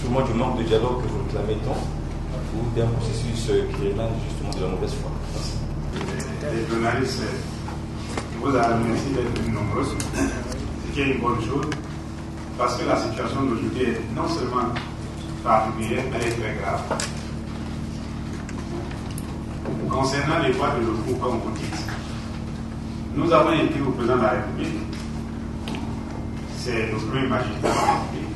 sûrement du manque de dialogue que vous réclamez tant, ou d'un processus qui émane justement de la mauvaise foi. Merci. Les journalistes, vous avez remercié d'être venus nombreux, ce qui est une bonne chose, parce que la situation d'aujourd'hui est non seulement particulière, mais elle est très grave. Concernant les voies de recours, comme vous dites, nous avons été au président de la République, c'est le premier magistrat de la République.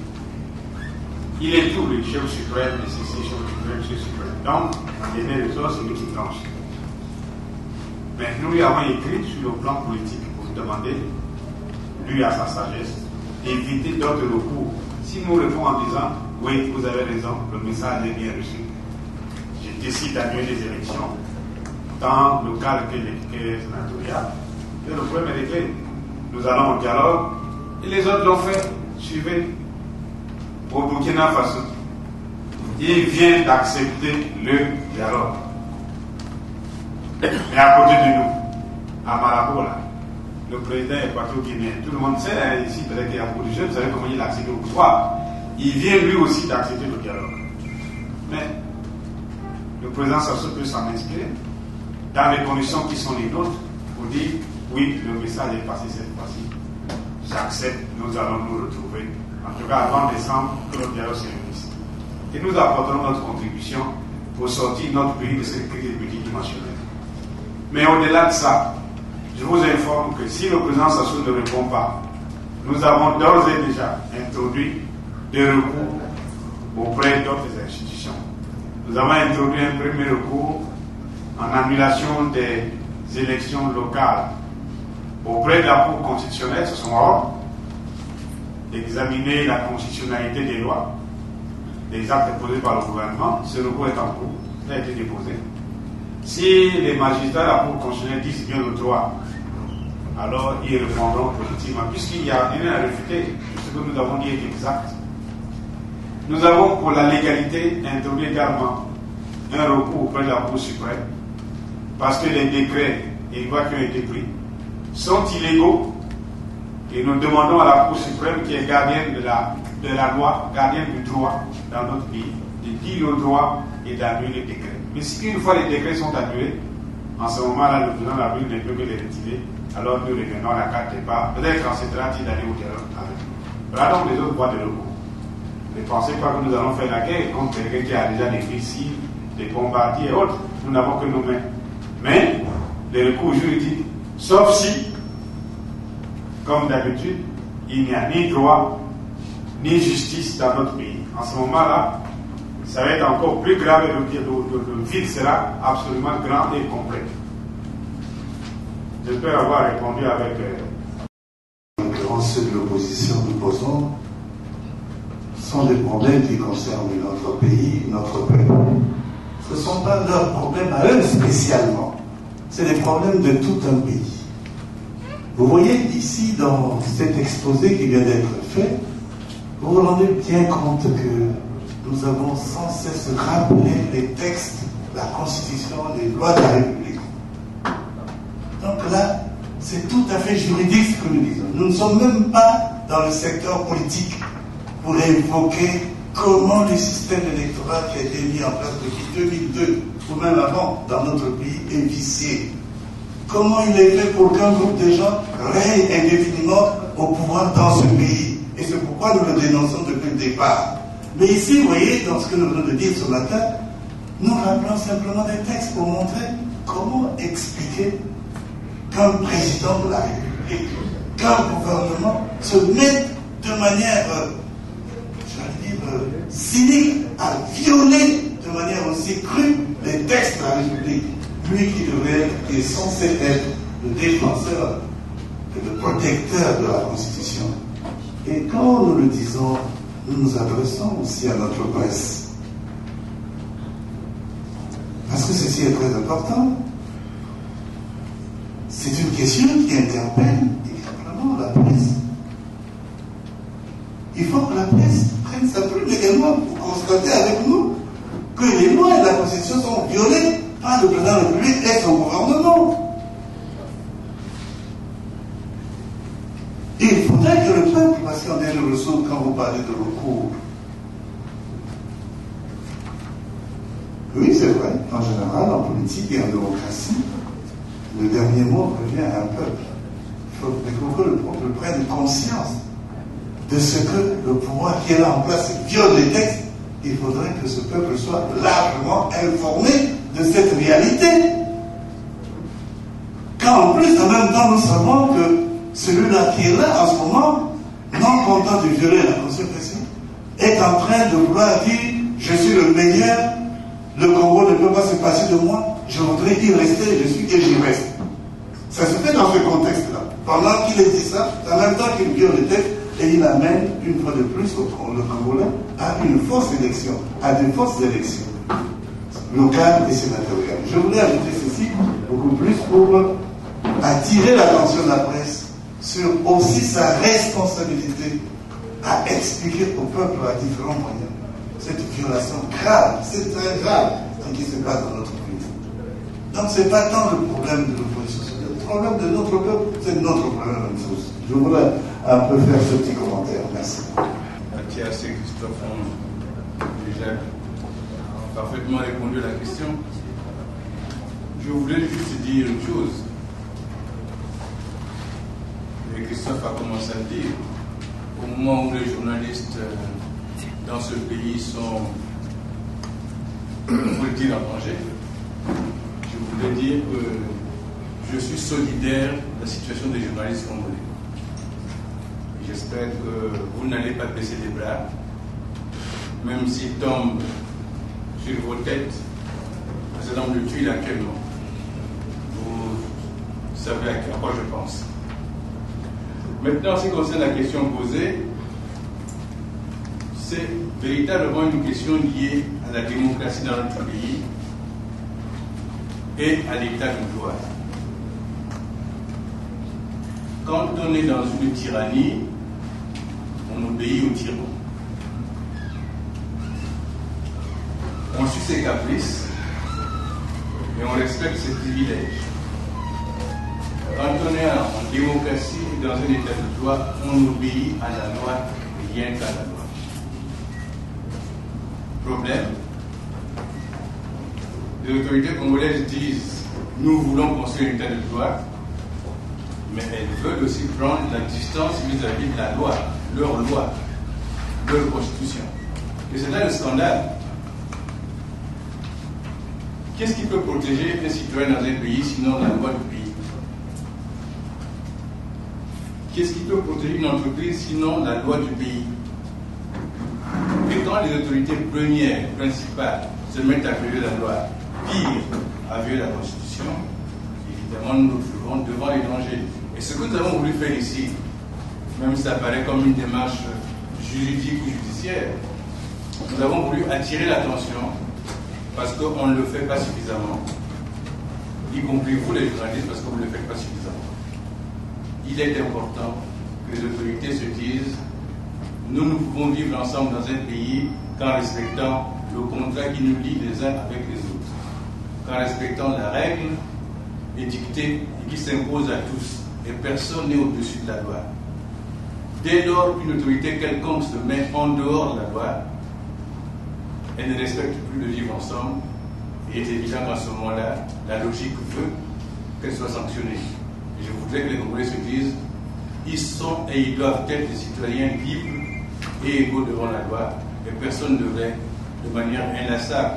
Il est tout le chef suprême, et c'est chef suprême. Donc, les mains de c'est lui qui tranche. Mais nous lui avons écrit sur le plan politique pour lui demander, lui à sa sagesse, d'éviter d'autres recours. Si nous répondons en disant, oui, vous avez raison, le message est bien reçu, je décide d'annuler les élections, tant locales que sénatoriales, et le problème est réglé. Nous allons au dialogue, et les autres l'ont fait. Suivez. Au Burkina Faso, il vient d'accepter le dialogue. Mais à côté de nous, à Marabola, le président équato-guinéen, tout le monde sait, hein, ici, peut-être qu'il y a beaucoup de jeunes, vous savez comment il a accédé au pouvoir. Il vient lui aussi d'accepter le dialogue. Mais le président Sassou peut s'en inspirer, dans les conditions qui sont les nôtres, pour dire oui, le message est passé cette fois-ci. J'accepte, nous allons nous retrouver, en tout cas avant décembre, que le dialogue se réunisse. Et nous apporterons notre contribution pour sortir notre pays de cette crise multidimensionnelle. Mais au-delà de ça, je vous informe que si le président Sassou ne répond pas, nous avons d'ores et déjà introduit des recours auprès d'autres institutions. Nous avons introduit un premier recours en annulation des élections locales auprès de la Cour constitutionnelle, ce sont ordres d'examiner la constitutionnalité des lois, des actes posés par le gouvernement. Ce recours est en cours, il a été déposé. Si les magistrats de la Cour constitutionnelle disent bien le droit, alors ils répondront positivement, puisqu'il n'y a rien à réfuter. Ce que nous avons dit est exact. Nous avons pour la légalité introduit également un recours auprès de la Cour suprême, parce que les décrets et les lois qui ont été pris sont illégaux, et nous demandons à la Cour suprême, qui est gardienne de la loi, gardienne du droit dans notre pays, de dire le droit et d'annuler les décrets. Mais si une fois les décrets sont annulés, en ce moment-là, le président de la République ne peut que les retirer, alors nous revenons à la carte départ. Peut-être qu'acceptera-t-il d'aller au dialogue avec nous. Voilà donc les autres voies de recours. Ne pensez pas que nous allons faire la guerre contre quelqu'un qui a déjà des missiles, des bombardiers et autres. Nous n'avons que nos mains. Mais les recours juridiques, sauf si, comme d'habitude, il n'y a ni droit, ni justice dans notre pays. En ce moment-là, ça va être encore plus grave et le vide sera absolument grand et complet. J'espère avoir répondu avec... En ceux de l'opposition nous posons sont des problèmes qui concernent notre pays, notre peuple. Ce ne sont pas leurs problèmes à eux spécialement. C'est des problèmes de tout un pays. Vous voyez ici, dans cet exposé qui vient d'être fait, vous vous rendez bien compte que nous avons sans cesse rappelé les textes, la Constitution, les lois de la République. Donc là, c'est tout à fait juridique ce que nous disons. Nous ne sommes même pas dans le secteur politique pour évoquer comment le système électoral qui a été mis en place depuis 2002, ou même avant, dans notre pays, est vicié. Comment il est fait pour qu'un groupe de gens règne indéfiniment au pouvoir dans ce pays. Et c'est pourquoi nous le dénonçons depuis le départ. Mais ici, vous voyez, dans ce que nous venons de dire ce matin, nous rappelons simplement des textes pour montrer comment expliquer qu'un président de la République, qu'un gouvernement se met de manière, j'allais dire, cynique à violer de manière aussi crue les textes de la République. Lui qui est censé être le défenseur et le protecteur de la Constitution. Et quand nous le disons, nous nous adressons aussi à notre presse. Parce que ceci est très important. C'est une question qui interpelle également la presse. Il faut que la presse prenne sa plume également pour constater avec nous que les lois et la Constitution sont violées par le président de la République et son gouvernement. Et il faudrait que le peuple, parce qu'en dernier ressort, quand vous parlez de recours, Oui, c'est vrai. En général, en politique et en démocratie, le dernier mot revient à un peuple. Il faut que le peuple prenne conscience de ce que le pouvoir qui est là en place viole les textes. Il faudrait que ce peuple soit largement informé de cette réalité. Quand en plus, en même temps, nous savons que celui-là qui est là en ce moment, non content de violer la Constitution, est en train de vouloir dire « je suis le meilleur, le Congo ne peut pas se passer de moi, je voudrais y rester, je suis et j'y reste ». Ça se fait dans ce contexte-là. Pendant qu'il dit ça, en même temps qu'il viole le texte, et il amène une fois de plus le Congolais à une fausse élection, à de fausses élections locales et sénatoriales. Je voulais ajouter ceci beaucoup plus pour attirer l'attention de la presse sur aussi sa responsabilité à expliquer au peuple à différents moyens cette violation grave, c'est très grave ce qui se passe dans notre pays. Donc ce n'est pas tant le problème de l'opposition, le problème de notre peuple, c'est notre problème à nous tous. Je voulais un peu faire ce petit commentaire. Merci. Mathias et Christophe ont déjà parfaitement répondu à la question. Je voulais juste dire une chose. Et Christophe a commencé à le dire. Au moment où les journalistes dans ce pays sont, il faut le dire, en danger, je voulais dire que je suis solidaire de la situation des journalistes congolais. J'espère que vous n'allez pas baisser les bras, même s'il tombe sur vos têtes un certain nombre de tuiles actuellement. Vous savez à quoi je pense. Maintenant, en ce qui concerne la question posée, c'est véritablement une question liée à la démocratie dans notre pays et à l'état de droit. Quand on est dans une tyrannie, on obéit au tyran. On suit ses caprices et on respecte ses privilèges. Quand on est en démocratie et dans un état de droit, on obéit à la loi, rien qu'à la loi. Problème, les autorités congolaises disent « nous voulons construire un état de droit », mais elles veulent aussi prendre la distance vis-à-vis de la loi, leur loi, leur constitution. Et c'est là le scandale. Qu'est-ce qui peut protéger un citoyen dans un pays sinon la loi du pays? Qu'est-ce qui peut protéger une entreprise sinon la loi du pays? Et quand les autorités premières, principales, se mettent à violer la loi, pire, à violer la constitution, évidemment nous nous trouvons devant les dangers. Et ce que nous avons voulu faire ici, même si ça paraît comme une démarche juridique ou judiciaire, nous avons voulu attirer l'attention parce qu'on ne le fait pas suffisamment, y compris vous les journalistes, parce que vous ne le faites pas suffisamment. Il est important que les autorités se disent nous pouvons vivre ensemble dans un pays qu'en respectant le contrat qui nous lie les uns avec les autres, qu'en respectant la règle édictée et qui s'impose à tous, et personne n'est au-dessus de la loi. Dès lors qu'une autorité quelconque se met en dehors de la loi, elle ne respecte plus le vivre ensemble, et il est évident qu'en ce moment-là, la logique veut qu'elle soit sanctionnée. Et je voudrais que les Congolais se disent ils sont et ils doivent être des citoyens libres et égaux devant la loi, et personne ne devrait, de manière inlassable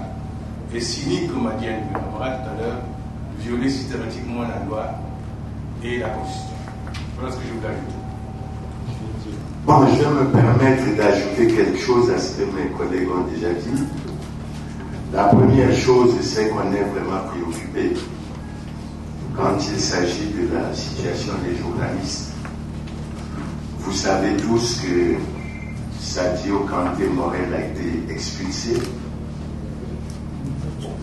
et cynique, comme a dit un camarade tout à l'heure, violer systématiquement la loi et la Constitution. Voilà ce que je voulais ajouter. Bon, je vais me permettre d'ajouter quelque chose à ce que mes collègues ont déjà dit. La première chose, c'est qu'on est vraiment préoccupé quand il s'agit de la situation des journalistes. Vous savez tous que Sadio Kanté Morel a été expulsé.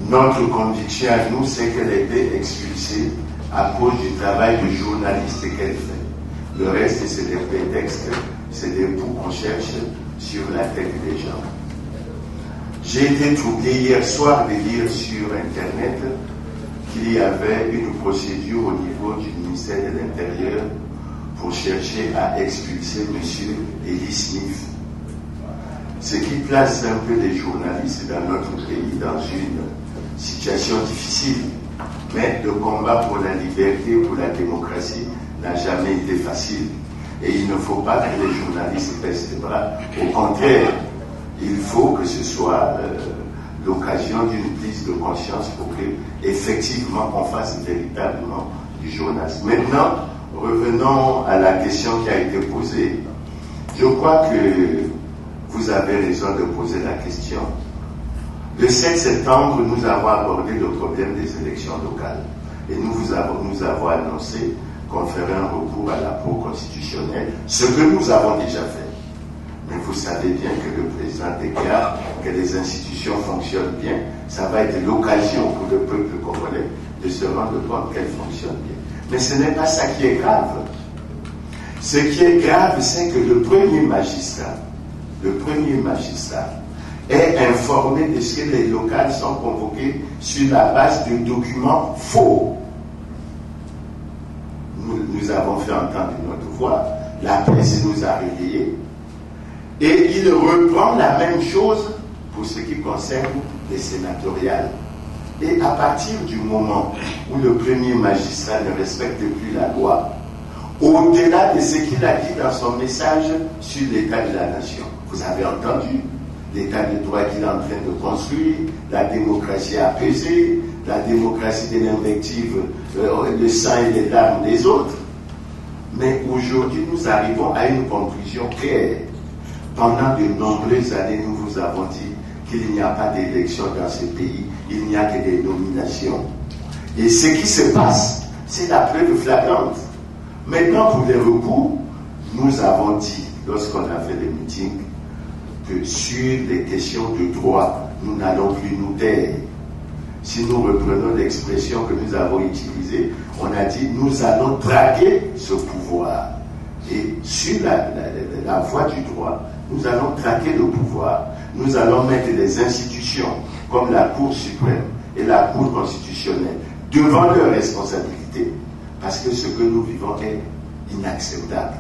Notre conviction à nous, c'est qu'elle a été expulsée à cause du travail de journaliste qu'elle fait. Le reste, c'est des prétextes, c'est des bouts qu'on cherche sur la tête des gens. J'ai été troublé hier soir de lire sur Internet qu'il y avait une procédure au niveau du ministère de l'Intérieur pour chercher à expulser M. Eli Smith. ce qui place un peu les journalistes dans notre pays dans une situation difficile. Mais le combat pour la liberté, pour la démocratie n'a jamais été facile. Et il ne faut pas que les journalistes baissent les bras. Au contraire, il faut que ce soit l'occasion d'une prise de conscience pour que, effectivement, on fasse véritablement du journalisme. Maintenant, revenons à la question qui a été posée. Je crois que vous avez raison de poser la question. Le 7 septembre, nous avons abordé le problème des élections locales. Et nous avons annoncé qu'on ferait un recours à la Cour constitutionnelle, ce que nous avons déjà fait. Mais vous savez bien que le président déclare que les institutions fonctionnent bien. Ça va être l'occasion pour le peuple congolais de se rendre compte qu'elles fonctionnent bien. Mais ce n'est pas ça qui est grave. Ce qui est grave, c'est que le premier magistrat est informé de ce que les locales sont convoquées sur la base de documents faux. Nous avons fait entendre notre voix, la presse nous a réveillés, et il reprend la même chose pour ce qui concerne les sénatoriales. Et à partir du moment où le premier magistrat ne respecte plus la loi, au-delà de ce qu'il a dit dans son message sur l'état de la nation, vous avez entendu l'état de droit qu'il est en train de construire, la démocratie apaisée, la démocratie de l'invective, le sang et les larmes des autres. Mais aujourd'hui, nous arrivons à une conclusion claire. Pendant de nombreuses années, nous vous avons dit qu'il n'y a pas d'élection dans ce pays, il n'y a que des nominations. Et ce qui se passe, c'est la preuve flagrante. Maintenant, pour les recours, nous avons dit, lorsqu'on a fait le meeting, que sur les questions de droit, nous n'allons plus nous taire. Si nous reprenons l'expression que nous avons utilisée, on a dit nous allons traquer ce pouvoir. Et sur la voie du droit, nous allons traquer le pouvoir. Nous allons mettre les institutions comme la Cour suprême et la Cour constitutionnelle devant leurs responsabilités. Parce que ce que nous vivons est inacceptable.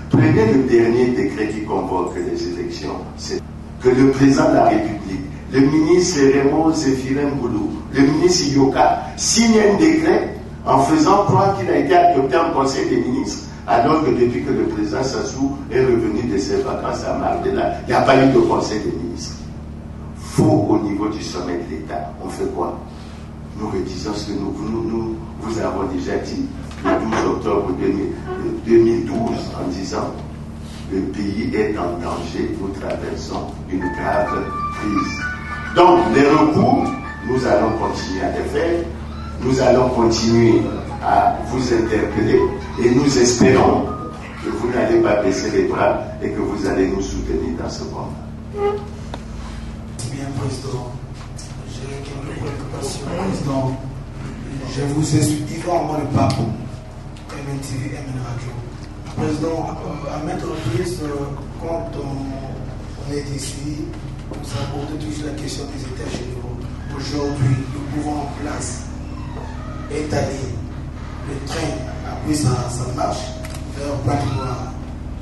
Prenez le dernier décret qui convoque les élections, c'est que le président de la République, le ministre Raymond Zéphirin Boulou, le ministre Yoka signe un décret en faisant croire qu'il a été adopté en Conseil des ministres, alors que depuis que le président Sassou est revenu de ses vacances à Mardela, il n'y a pas eu de Conseil des ministres. Faux au niveau du sommet de l'État. On fait quoi? Nous redisons ce que nous vous avons déjà dit le 12 octobre 2012 en disant le pays est en danger, nous traversons une grave crise. Donc les recours, nous allons continuer à les faire, nous allons continuer à vous interpeller et nous espérons que vous n'allez pas baisser les bras et que vous allez nous soutenir dans ce combat. Bien, Président, j'ai quelques préoccupations. Président, je vous explique différemment le parcours. MNTV, MN Radio. Président, à maintes reprises, quand on est ici, nous abordons toujours la question des États généraux. Aujourd'hui, le gouvernement en place est allé, le train a pris sa marche vers pratiquement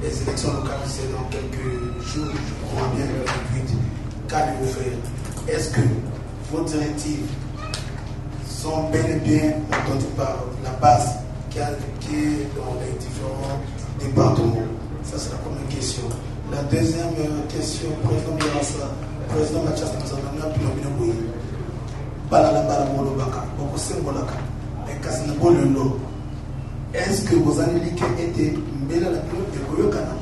les élections locales, c'est dans quelques jours, je crois bien, le 28. Qu'allez-vous faire? Est-ce que vos directives sont bel et bien entendues par la base qui est dans les différents départements? Ça, c'est la première question. La deuxième question, président Biarassa, président Mathias Moussabana, puis le Binoboui. Balalabala Molobaka, Boko Sembolaka, et Kasinabololo. Est-ce que vos analyses étaient mêlées à la période de Goyokana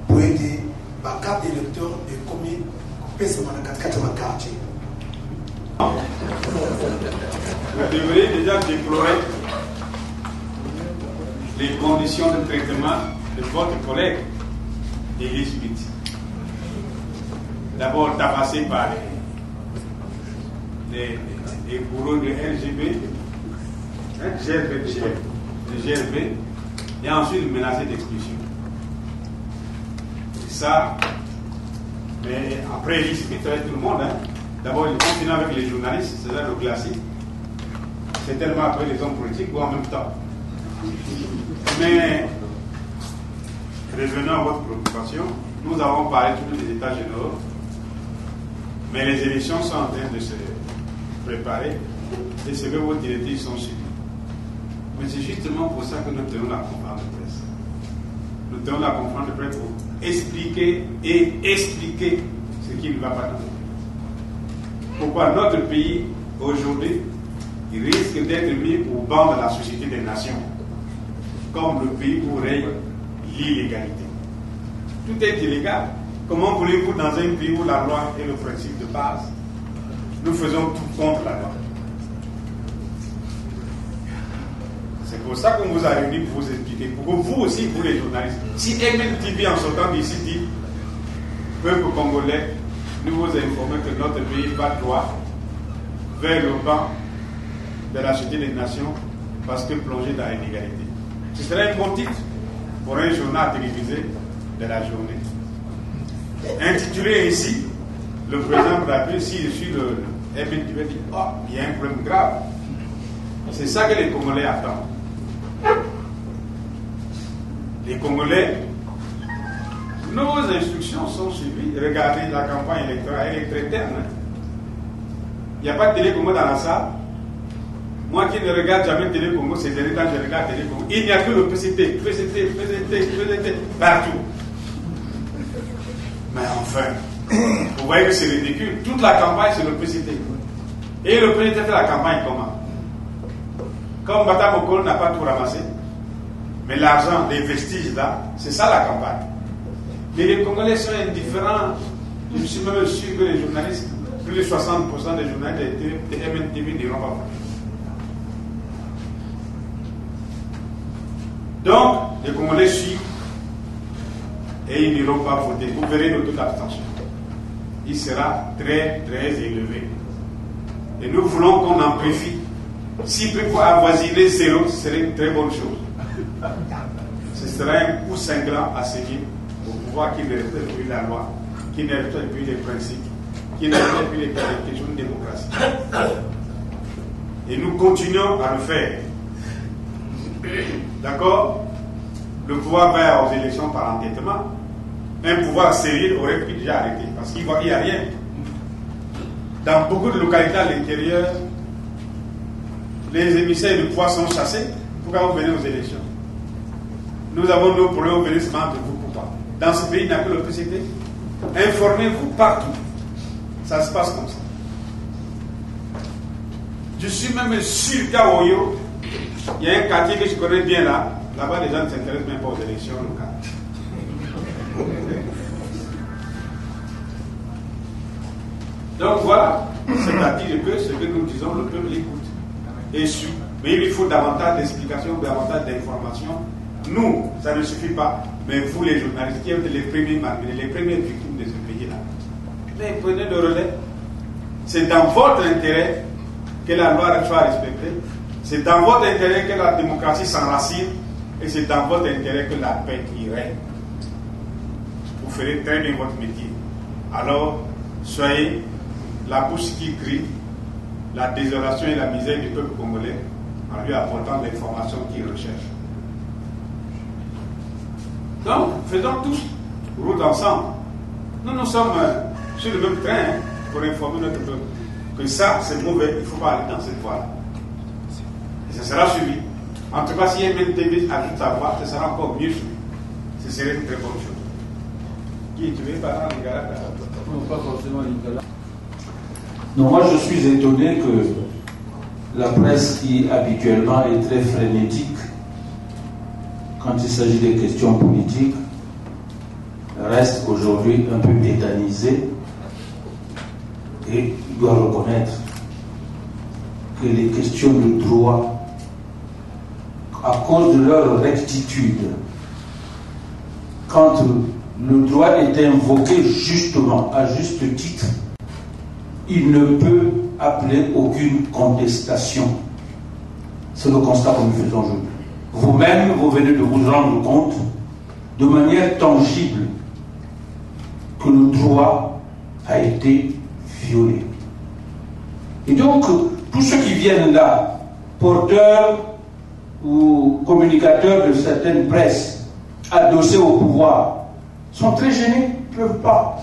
pour aider la carte d'électeur de combien quartier? Vous devriez déjà déplorer les conditions de traitement de votre collègue Élie Smith. D'abord tabassé par les bourreaux de LGB, GRB, et ensuite menacé d'expulsion. Ça, mais après Élie Smith, avec tout le monde, hein. D'abord il continue avec les journalistes, c'est là le classique. C'est tellement après les hommes politiques ou en même temps. Mais revenons à votre préoccupation, nous avons parlé toujours des États généraux Mais les élections sont en train de se préparer et c'est que vos directives sont suivies. Mais c'est justement pour ça que nous tenons la conférence de presse. Nous tenons la conférence de presse pour expliquer ce qui ne va pas dans notre pays. Pourquoi notre pays, aujourd'hui, il risque d'être mis au banc de la Société des Nations, comme le pays où règne l'illégalité. Tout est illégal. Comment voulez-vous, dans un pays où la loi est le principe de base, nous faisons tout contre la loi? C'est pour ça qu'on vous a réunis pour vous expliquer, pour que vous aussi, vous les journalistes, si MNTV en sortant d'ici dit, peuple congolais, nous vous informons que notre pays va droit vers le banc de la Société des Nations parce que plongé dans l'inégalité. Ce serait un bon titre pour un journal télévisé de la journée. Intitulé ici, le président Brabil, si je suis le MNTV, dit « Oh, il y a un problème grave ». C'est ça que les Congolais attendent. Les Congolais, nos instructions sont suivies. Regardez la campagne électorale, elle est très terne. Il n'y a pas de Télé Congo dans la salle. Moi qui ne regarde jamais Télé Congo, ces derniers temps je regarde Télé Congo. Il n'y a que le PCT, partout. Mais enfin, vous voyez que c'est ridicule. Toute la campagne, c'est le PCT. Et le PCT fait la campagne comment? Comme Bata Mokolo n'a pas tout ramassé, mais l'argent, les vestiges là, c'est ça la campagne. Mais les Congolais sont indifférents. Je suis même sûr que les journalistes, plus de 60% des journalistes de MNTV n'iront pas voter. Donc, les Congolais suivent et ils n'iront pas voter. Vous verrez le taux d'abstention. Il sera très, très élevé. Et nous voulons qu'on en profite. S'il peut avoisiner zéro, ce serait une très bonne chose. Ce serait un coup cinglant à seguir pour pouvoir qu'il ne respecte plus la loi, qu'il ne respecte plus les principes, qu'il ne respecte plus les questions de démocratie. Et nous continuons à le faire. D'accord? Le pouvoir va aux élections par entêtement. Un pouvoir sérieux aurait pu déjà arrêter parce qu'il n'y a rien. Dans beaucoup de localités à l'intérieur, les émissaires du pouvoir sont chassés. Pourquoi vous venez aux élections? Nous avons nos problèmes, vous venez seulement de vous. Pourquoi? Dans ce pays, il n'y a que le PCT. Informez-vous partout. Ça se passe comme ça. Je suis même sûr qu'à Oyo, il y a un quartier que je connais bien là. Là-bas, les gens ne s'intéressent même pas aux élections locales. Donc voilà, c'est-à-dire que ce que nous disons, le peuple écoute. Et suit. Mais il faut davantage d'explications, davantage d'informations. Nous, ça ne suffit pas. Mais vous, les journalistes, qui êtes les premiers malmenés, les premières victimes de ce pays-là, mais prenez le relais. C'est dans votre intérêt que la loi soit respectée. C'est dans votre intérêt que la démocratie s'enracine. Et c'est dans votre intérêt que la paix y règne. Vous ferez très bien votre métier. Alors, soyez la bouche qui crie la désolation et la misère du peuple congolais en lui apportant l'information qu'il recherche. Donc, faisons tous route ensemble. Nous sommes sur le même train pour informer notre peuple que ça, c'est mauvais, il ne faut pas aller dans cette voie-là. Et ça sera suivi. En tout cas, si MNTV ajoute sa voix, ce sera encore mieux suivi. Ce serait une très bonne chose. Qui tu veux parler, Lingala? Non, pas forcément Lingala. Non, moi je suis étonné que la presse qui habituellement est très frénétique quand il s'agit des questions politiques reste aujourd'hui un peu tétanisée et doit reconnaître que les questions de droit, à cause de leur rectitude, quand le droit est invoqué justement, à juste titre, il ne peut appeler aucune contestation. C'est le constat que nous faisons aujourd'hui. Vous-même, vous venez de vous rendre compte de manière tangible que le droit a été violé. Et donc, tous ceux qui viennent là, porteurs ou communicateurs de certaines presses, adossés au pouvoir, sont très gênés, ils ne peuvent pas.